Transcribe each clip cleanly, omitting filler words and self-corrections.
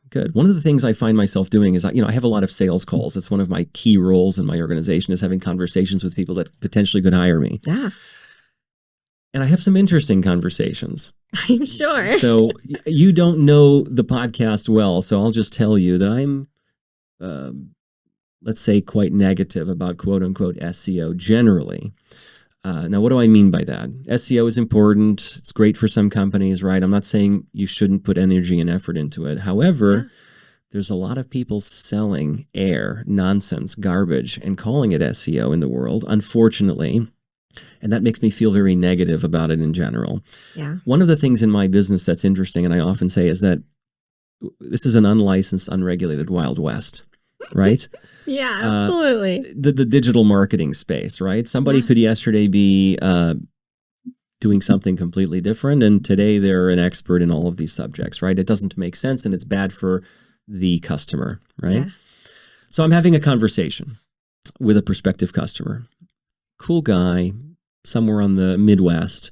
Good. One of the things I find myself doing is, I have a lot of sales calls. It's one of my key roles in my organization is having conversations with people that potentially could hire me. Yeah. And I have some interesting conversations. I'm sure. So you don't know the podcast well, so I'll just tell you that I'm, let's say, quite negative about quote unquote SEO generally. Now, what do I mean by that? SEO is important. It's great for some companies, right? I'm not saying you shouldn't put energy and effort into it. However, there's a lot of people selling air, nonsense, garbage, and calling it SEO in the world, unfortunately. And that makes me feel very negative about it in general. Yeah. One of the things in my business that's interesting, and I often say, is that this is an unlicensed, unregulated Wild West, right? Yeah, absolutely. The digital marketing space, right? Somebody could yesterday be doing something completely different, and today they're an expert in all of these subjects, right? It doesn't make sense, and it's bad for the customer, right? Yeah. So I'm having a conversation with a prospective customer. Cool guy, somewhere on the Midwest.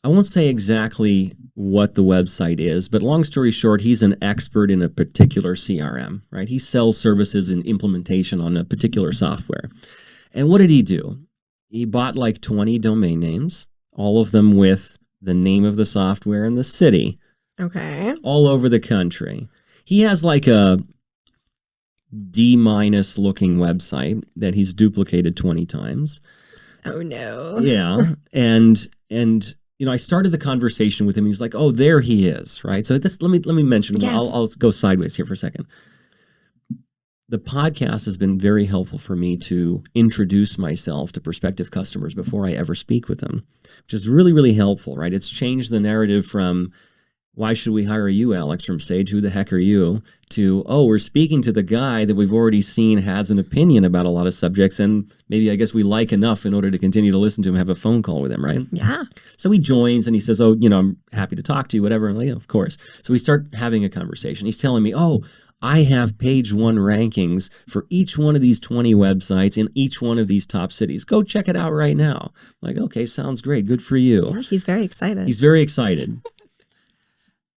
I won't say exactly what the website is, but long story short, he's an expert in a particular CRM, right? He sells services and implementation on a particular software. And what did he do? He bought like 20 domain names, all of them with the name of the software and the city. Okay. All over the country. He has like a D- looking website that he's duplicated 20 times. Oh no. Yeah. And I started the conversation with him. He's like, "Oh, there he is." Right. So let me mention, Yes. I'll go sideways here for a second. The podcast has been very helpful for me to introduce myself to prospective customers before I ever speak with them, which is really, really helpful, right? It's changed the narrative from, "Why should we hire you, Alex from Sage? Who the heck are you?" to, "Oh, we're speaking to the guy that we've already seen has an opinion about a lot of subjects, and maybe I guess we like enough in order to continue to listen to him, have a phone call with him," right? Yeah. So he joins and he says, "Oh, I'm happy to talk to you, whatever." I'm like, "Yeah, of course." So we start having a conversation. He's telling me, "Oh, I have page 1 rankings for each one of these 20 websites in each one of these top cities. Go check it out right now." I'm like, "Okay, sounds great. Good for you." Yeah, he's very excited. He's very excited.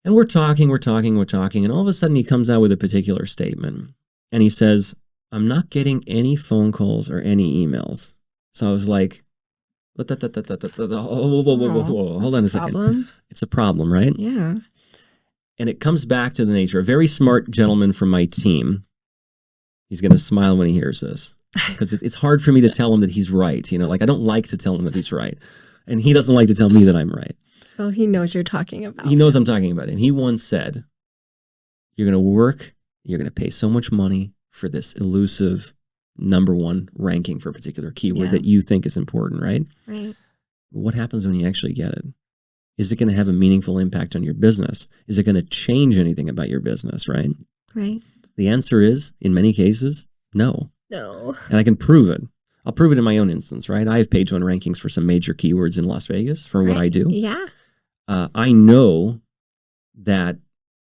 And we're talking, and all of a sudden he comes out with a particular statement. And he says, "I'm not getting any phone calls or any emails." So I was like, whoa, hold on a second. Problem. It's a problem, right? Yeah. And it comes back to the nature. A very smart gentleman from my team, he's going to smile when he hears this, because it's hard for me to tell him that he's right. Like I don't like to tell him that he's right. And he doesn't like to tell me that I'm right. Well, he knows you're talking about. He knows I'm talking about him. He once said, "You're going to work, you're going to pay so much money for this elusive number 1 ranking for a particular keyword that you think is important, right? Right. What happens when you actually get it? Is it going to have a meaningful impact on your business? Is it going to change anything about your business, right?" Right. The answer is, in many cases, no. No. And I can prove it. I'll prove it in my own instance, right? I have page 1 rankings for some major keywords in Las Vegas for what I do. Yeah. I know that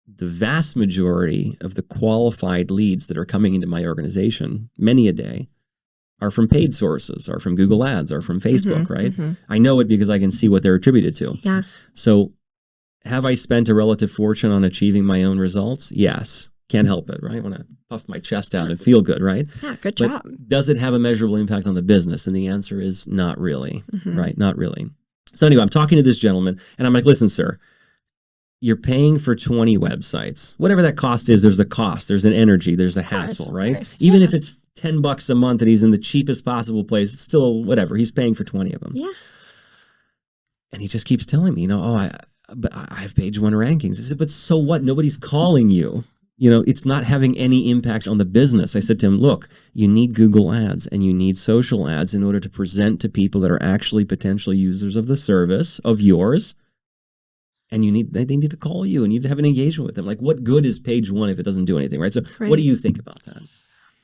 the vast majority of the qualified leads that are coming into my organization, many a day, are from paid sources, are from Google Ads, are from Facebook, right? Mm-hmm. I know it because I can see what they're attributed to. Yeah. So have I spent a relative fortune on achieving my own results? Yes. Can't help it, right? I want to puff my chest out and feel good, right? Yeah, good But job. does it have a measurable impact on the business? And the answer is not really, Mm-hmm. right? Not really. So anyway, I'm talking to this gentleman and I'm like, "Listen, sir, you're paying for 20 websites. Whatever that cost is, there's a cost, there's an energy, there's a hassle, right? Even if it's $10 a month and he's in the cheapest possible place, it's still whatever. He's paying for 20 of them." Yeah. And he just keeps telling me, but I have page 1 rankings. I said, "But so what? Nobody's calling you. It's not having any impact on the business." I said to him, "Look, you need Google Ads and you need social ads in order to present to people that are actually potential users of the service of yours. And they need to call you and you need to have an engagement with them. Like, what good is page 1 if it doesn't do anything, right?" So what do you think about that?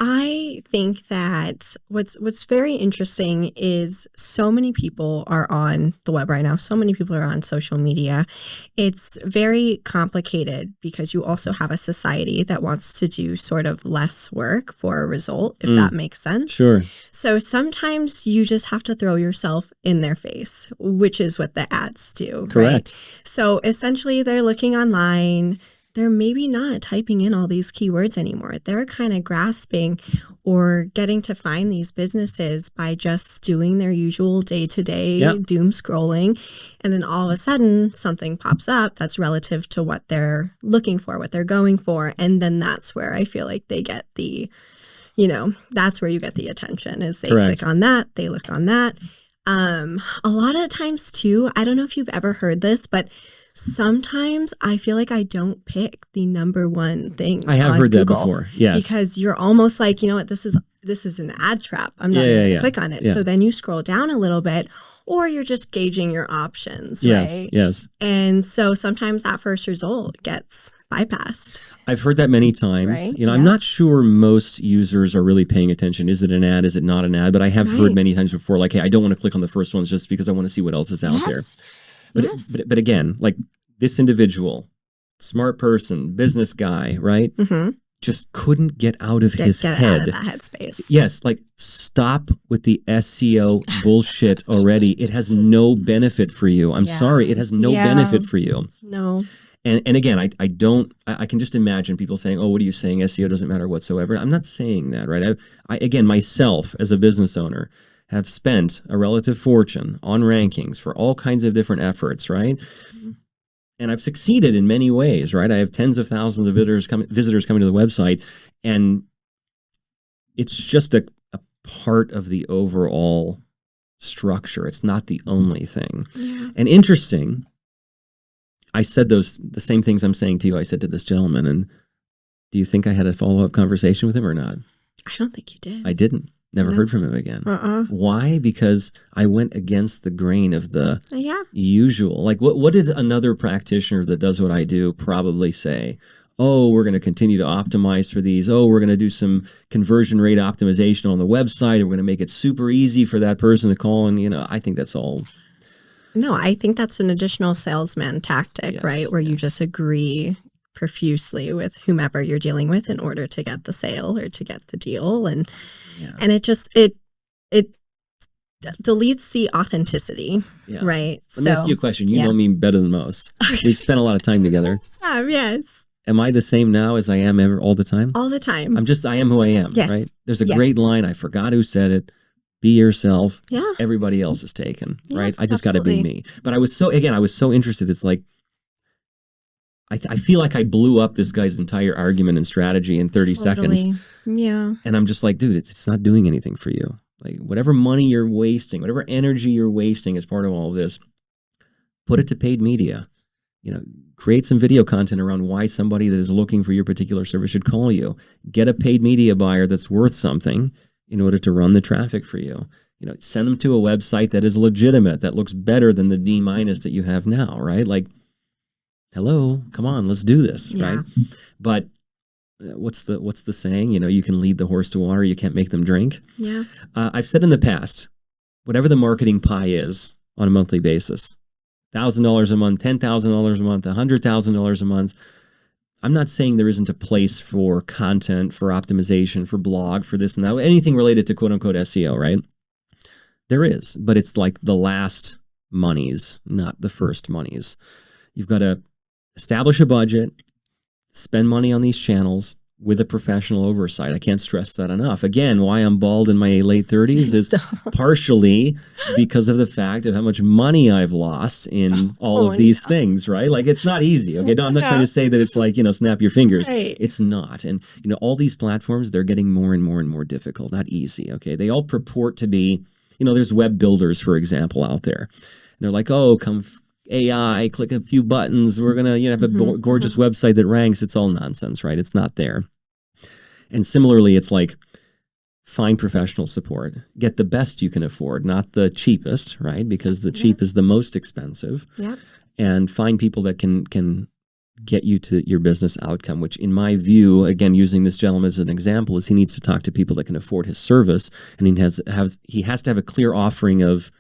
I think that what's very interesting is so many people are on the web right now. So many people are on social media. It's very complicated because you also have a society that wants to do sort of less work for a result, if that makes sense. Sure. So sometimes you just have to throw yourself in their face, which is what the ads do. Correct. Right? So essentially they're looking online. they're maybe not typing in all these keywords anymore. They're kind of grasping or getting to find these businesses by just doing their usual day-to-day doom scrolling. And then all of a sudden something pops up that's relative to what they're looking for, what they're going for. And then that's where I feel like they get the, that's where you get the attention is they click on that, they look on that. A lot of times too, I don't know if you've ever heard this, but sometimes I feel like I don't pick the number one thing. I have heard Google that before. Yes. Because you're almost like, you know what, this is an ad trap. I'm not going to click on it. Yeah. So then you scroll down a little bit, or you're just gauging your options, right? Yes. And so sometimes that first result gets bypassed. I've heard that many times. Right? I'm not sure most users are really paying attention. Is it an ad? Is it not an ad? But I have heard many times before, like, hey, I don't want to click on the first ones just because I want to see what else is out there. But again, like this individual, smart person, business guy, right? Mm-hmm. Just couldn't get out of his head. Out of that headspace. Yes, like stop with the SEO bullshit already. It has no benefit for you. I'm sorry, it has no benefit for you. No. And again, I can just imagine people saying, oh, what are you saying? SEO doesn't matter whatsoever. I'm not saying that, right? I again, myself as a business owner have spent a relative fortune on rankings for all kinds of different efforts, right? Mm-hmm. And I've succeeded in many ways, right? I have tens of thousands of visitors coming to the website, and it's just a part of the overall structure. It's not the only thing. Yeah. And interesting, I said the same things I'm saying to you, I said to this gentleman, and do you think I had a follow-up conversation with him or not? I don't think you did. I didn't. Never heard from him again. Why? Because I went against the grain of the usual. Like, what did another practitioner that does what I do probably say? Oh, we're going to continue to optimize for these. Oh, we're going to do some conversion rate optimization on the website. And we're going to make it super easy for that person to call. And, I think that's all. No, I think that's an additional salesman tactic, right? Where you just agree profusely with whomever you're dealing with in order to get the sale or to get the deal. And it just, it deletes the authenticity, right? Let me ask you a question. You know me better than most. We've spent a lot of time together. Yes. Am I the same now as I am all the time? All the time. I am who I am, right? There's a great line. I forgot who said it. Be yourself. Yeah. Everybody else is taken, right? I just got to be me. But I was so interested. It's like, I feel like I blew up this guy's entire argument and strategy in 30 seconds. Yeah. And I'm just like, dude, it's not doing anything for you. Like, whatever money you're wasting, whatever energy you're wasting as part of all of this, put it to paid media. Create some video content around why somebody that is looking for your particular service should call you. Get a paid media buyer that's worth something in order to run the traffic for you. Send them to a website that is legitimate, that looks better than the D- that you have now, right? Like, hello, come on, let's do this, right? But what's the saying? You can lead the horse to water, you can't make them drink. Yeah. I've said in the past, whatever the marketing pie is on a monthly basis, $1,000 a month, $10,000 a month, $100,000 a month, I'm not saying there isn't a place for content, for optimization, for blog, for this and that, anything related to quote unquote SEO, right? There is, but it's like the last monies, not the first monies. You've got to establish a budget, spend money on these channels with a professional oversight. I can't stress that enough. Again, why I'm bald in my late 30s is partially because of the fact of how much money I've lost in all of these things, right? Like, it's not easy. Okay, I'm not trying to say that it's like, snap your fingers. Right. It's not. And, all these platforms, they're getting more and more and more difficult, not easy. Okay, they all purport to be, there's web builders, for example, out there. And they're like, oh, come AI, click a few buttons, we're going to have a gorgeous website that ranks. It's all nonsense, right? It's not there. And similarly, it's like, find professional support. Get the best you can afford, not the cheapest, right? Because the cheap is the most expensive. Yeah. And find people that can get you to your business outcome, which in my view, again, using this gentleman as an example, is he needs to talk to people that can afford his service. And he has to have a clear offering of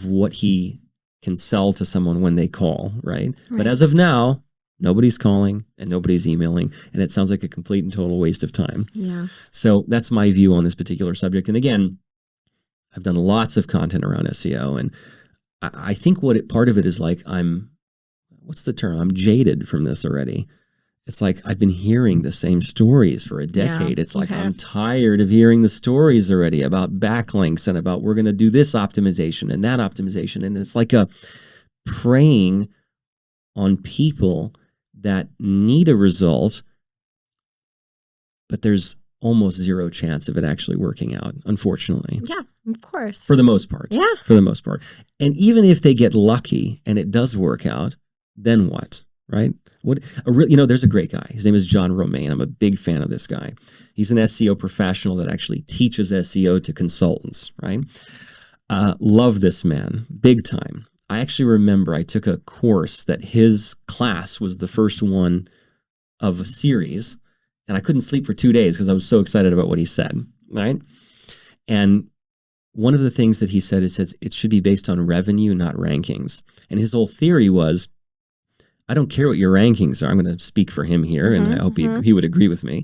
what he can sell to someone when they call, right? But as of now, nobody's calling and nobody's emailing, and it sounds like a complete and total waste of time. Yeah. So that's my view on this particular subject. And again, I've done lots of content around SEO, and I think part of it is like I'm jaded from this already. it's like, I've been hearing the same stories for a decade. Yeah, It's like, okay. I'm tired of hearing the stories already about backlinks and about we're going to do this optimization and that optimization. And it's like a preying on people that need a result, but there's almost zero chance of it actually working out, unfortunately. Yeah, of course. For the most part. Yeah. For the most part. And even if they get lucky and it does work out, then what? Right? There's a great guy. His name is John Romaine. I'm a big fan of this guy. He's an SEO professional that actually teaches SEO to consultants, right? Love this man, big time. I actually remember I took a course that his class was the first one of a series, and I couldn't sleep for 2 days because I was so excited about what he said, right? And one of the things that he said is it should be based on revenue, not rankings. And his whole theory was, I don't care what your rankings are. I'm going to speak for him here, and I hope he would agree with me.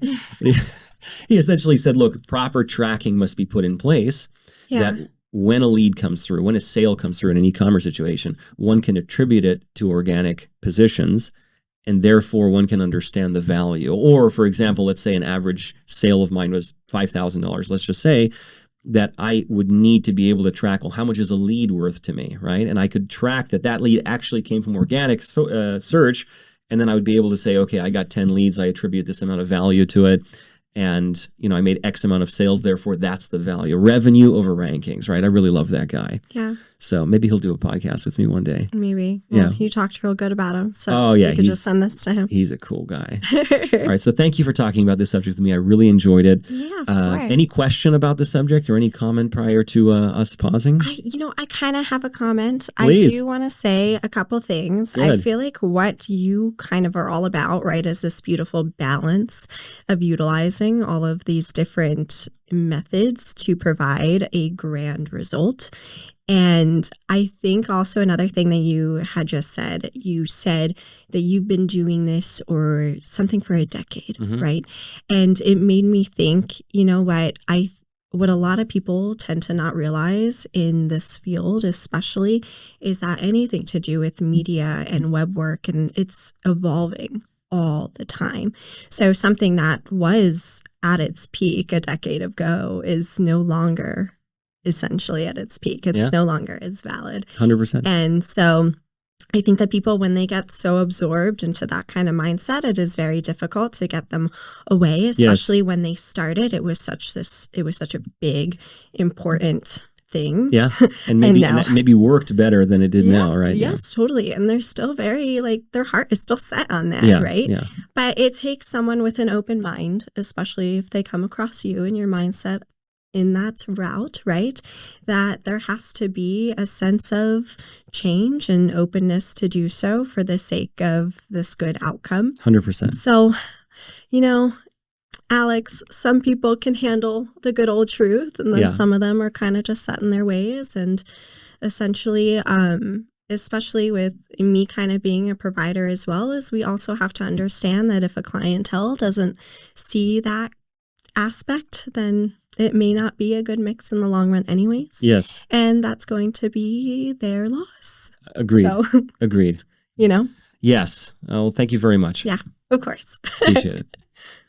He essentially said, look, proper tracking must be put in place that when a lead comes through, when a sale comes through in an e-commerce situation, one can attribute it to organic positions, and therefore one can understand the value. Or, for example, let's say an average sale of mine was $5,000. Let's just say that I would need to be able to track, well, how much is a lead worth to me, right? And I could track that lead actually came from organic search, and then I would be able to say, okay, I got 10 leads, I attribute this amount of value to it, and I made X amount of sales, therefore that's the value. Revenue over rankings, right? I really love that guy. Yeah. So maybe he'll do a podcast with me one day. Maybe. Well, you talked real good about him. So you could just send this to him. He's a cool guy. All right. So thank you for talking about this subject with me. I really enjoyed it. Yeah, of course. Any question about the subject or any comment prior to us pausing? I kind of have a comment. Please. I do want to say a couple things. Good. I feel like what you kind of are all about, right, is this beautiful balance of utilizing all of these different methods to provide a grand result. And I think also another thing that you had just said, you said that you've been doing this or something for a decade, right? And it made me think, what a lot of people tend to not realize in this field, especially, is that anything to do with media and web work, and it's evolving all the time. So something that was at its peak a decade ago is no longer essentially at its peak. It's no longer as valid. 100%. And so I think that people, when they get so absorbed into that kind of mindset, it is very difficult to get them away, especially when they started. It was such a big, important thing. Yeah. And maybe worked better than it did now, right? Yes, totally. And they're still very, their heart is still set on that, right? Yeah. But it takes someone with an open mind, especially if they come across you and your mindset in that route, right? That there has to be a sense of change and openness to do so for the sake of this good outcome. 100%. So, Alex, some people can handle the good old truth, and then some of them are kind of just set in their ways. And essentially, especially with me kind of being a provider as well, as we also have to understand that if a clientele doesn't see that aspect, then it may not be a good mix in the long run anyways. Yes. And that's going to be their loss. Agreed. So, Agreed. Yes. Well, thank you very much. Yeah, of course. Appreciate it.